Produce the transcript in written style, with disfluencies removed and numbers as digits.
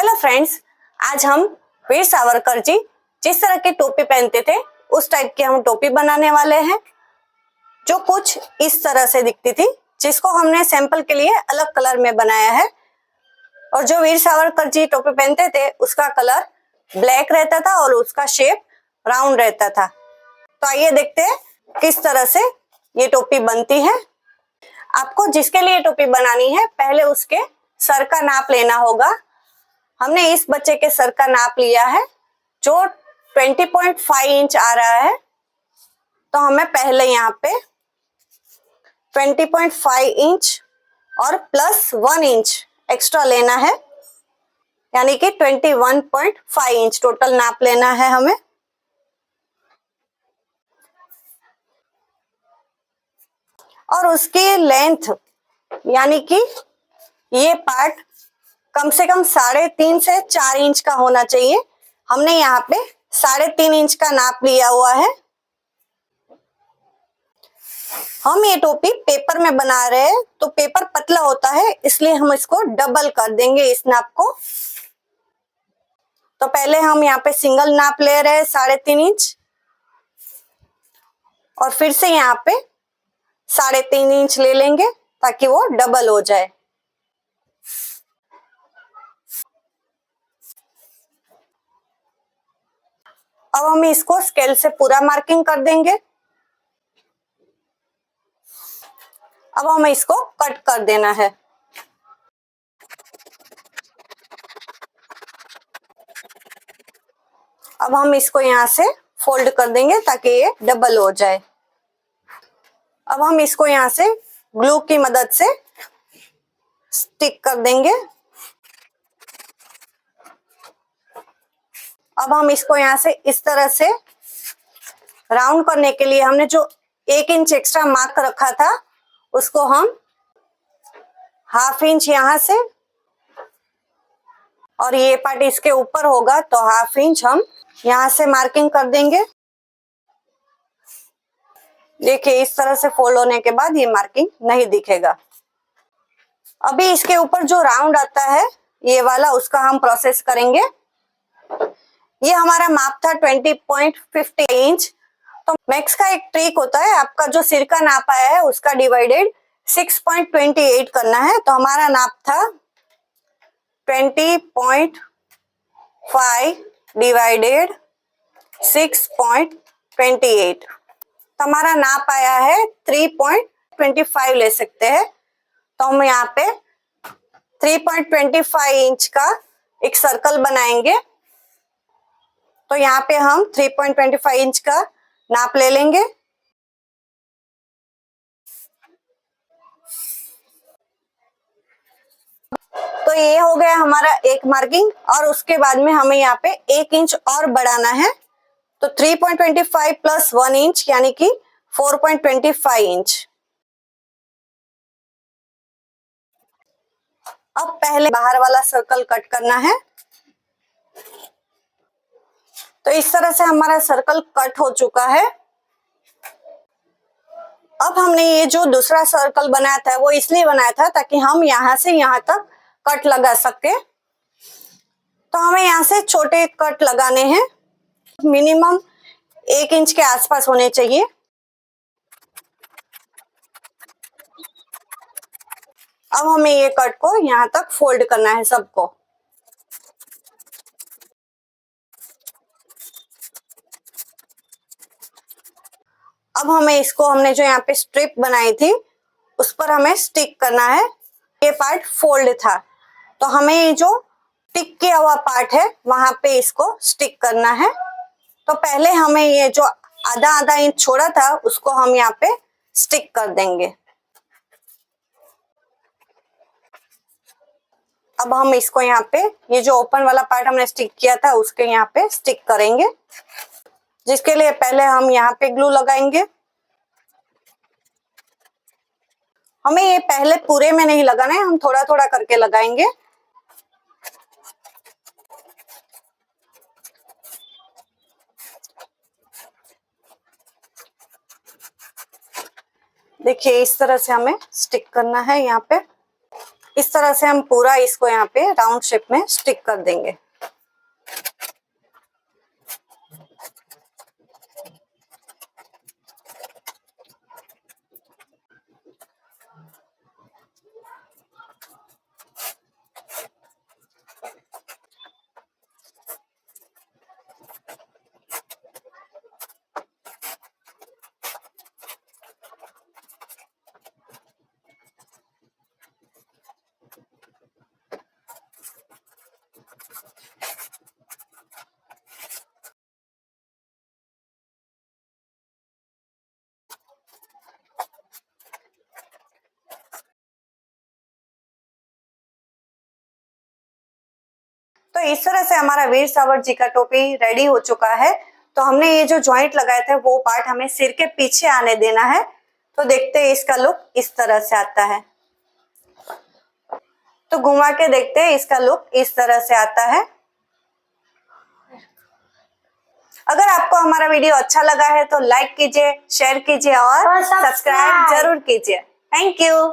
Hello friends, आज हम वीर सावरकर जी जिस तरह की टोपी पहनते थे उस टाइप की हम टोपी बनाने वाले हैं, जो कुछ इस तरह से दिखती थी, जिसको हमने सैंपल के लिए अलग कलर में बनाया है। और जो वीर सावरकर जी टोपी पहनते थे उसका कलर ब्लैक रहता था और उसका शेप राउंड रहता था। तो आइए देखते हैं किस तरह से ये टोपी बनती है। आपको जिसके लिए टोपी बनानी है पहले उसके सर का नाप लेना होगा। हमने इस बच्चे के सर का नाप लिया है जो 20.5 इंच आ रहा है, तो हमें पहले यहाँ पे 20.5 इंच और प्लस 1 इंच एक्स्ट्रा लेना है, यानी कि 21.5 इंच टोटल नाप लेना है हमें। और उसकी लेंथ यानी कि ये पार्ट कम से कम 3.5 से 4 इंच का होना चाहिए। हमने यहाँ पे 3.5 इंच का नाप लिया हुआ है। हम ये टोपी पेपर में बना रहे हैं तो पेपर पतला होता है, इसलिए हम इसको डबल कर देंगे इस नाप को। तो पहले हम यहाँ पे सिंगल नाप ले रहे हैं 3.5 इंच और फिर से यहाँ पे 3.5 इंच ले लेंगे ताकि वो डबल हो जाए। अब हम इसको स्केल से पूरा मार्किंग कर देंगे। अब हमें इसको कट कर देना है। अब हम इसको यहाँ से फोल्ड कर देंगे ताकि ये डबल हो जाए। अब हम इसको यहाँ से ग्लू की मदद से स्टिक कर देंगे। अब हम इसको यहाँ से इस तरह से राउंड करने के लिए हमने जो 1 इंच एक्स्ट्रा मार्क रखा था उसको हम 1/2 इंच यहाँ से, और ये पार्ट इसके ऊपर होगा तो 1/2 इंच हम यहाँ से मार्किंग कर देंगे। देखिए इस तरह से फोल्ड होने के बाद ये मार्किंग नहीं दिखेगा। अभी इसके ऊपर जो राउंड आता है ये वाला, उसका हम प्रोसेस करेंगे। ये हमारा माप था 20.50 इंच। तो मैक्स का एक ट्रिक होता है, आपका जो सिर का नाप आया है उसका डिवाइडेड 6.28 करना है। तो हमारा नाप था 20.5 डिवाइडेड 6.28, तो हमारा नाप आया है 3.25 ले सकते हैं। तो हम यहाँ पे 3.25 इंच का एक सर्कल बनाएंगे। तो यहाँ पे हम 3.25 इंच का नाप ले लेंगे। तो ये हो गया हमारा एक मार्किंग, और उसके बाद में हमें यहाँ पे 1 इंच और बढ़ाना है। तो 3.25 प्लस 1 इंच यानी कि 4.25 इंच। अब पहले बाहर वाला सर्कल कट करना है। तो इस तरह से हमारा सर्कल कट हो चुका है। अब हमने ये जो दूसरा सर्कल बनाया था वो इसलिए बनाया था ताकि हम यहाँ से यहाँ तक कट लगा सके। तो हमें यहाँ से छोटे कट लगाने हैं, मिनिमम 1 इंच के आसपास होने चाहिए। अब हमें ये कट को यहाँ तक फोल्ड करना है सबको। अब हमें इसको, हमने जो यहाँ पे स्ट्रिप बनाई थी उस पर हमें स्टिक करना है। ये पार्ट फोल्ड था तो हमें ये जो स्टिक किया हुआ पार्ट है वहां पे इसको स्टिक करना है। तो पहले हमें ये जो आधा इंच छोड़ा था उसको हम यहाँ पे स्टिक कर देंगे। अब हम इसको यहाँ पे, ये जो ओपन वाला पार्ट हमने स्टिक किया था उसके यहाँ पे स्टिक करेंगे, जिसके लिए पहले हम यहाँ पे ग्लू लगाएंगे। हमें ये पहले पूरे में नहीं लगाना है, हम थोड़ा थोड़ा करके लगाएंगे। देखिए इस तरह से हमें स्टिक करना है यहाँ पे। इस तरह से हम पूरा इसको यहाँ पे राउंड शेप में स्टिक कर देंगे। तो इस तरह से हमारा वीर सावर जी का टोपी रेडी हो चुका है। तो हमने ये जो जॉइंट लगाए थे वो पार्ट हमें सिर के पीछे आने देना है। तो देखते हैं इसका लुक इस तरह से आता है। तो घुमा के देखते हैं, इसका लुक इस तरह से आता है। अगर आपको हमारा वीडियो अच्छा लगा है तो लाइक कीजिए, शेयर कीजिए और सब्सक्राइब जरूर कीजिए। Thank you.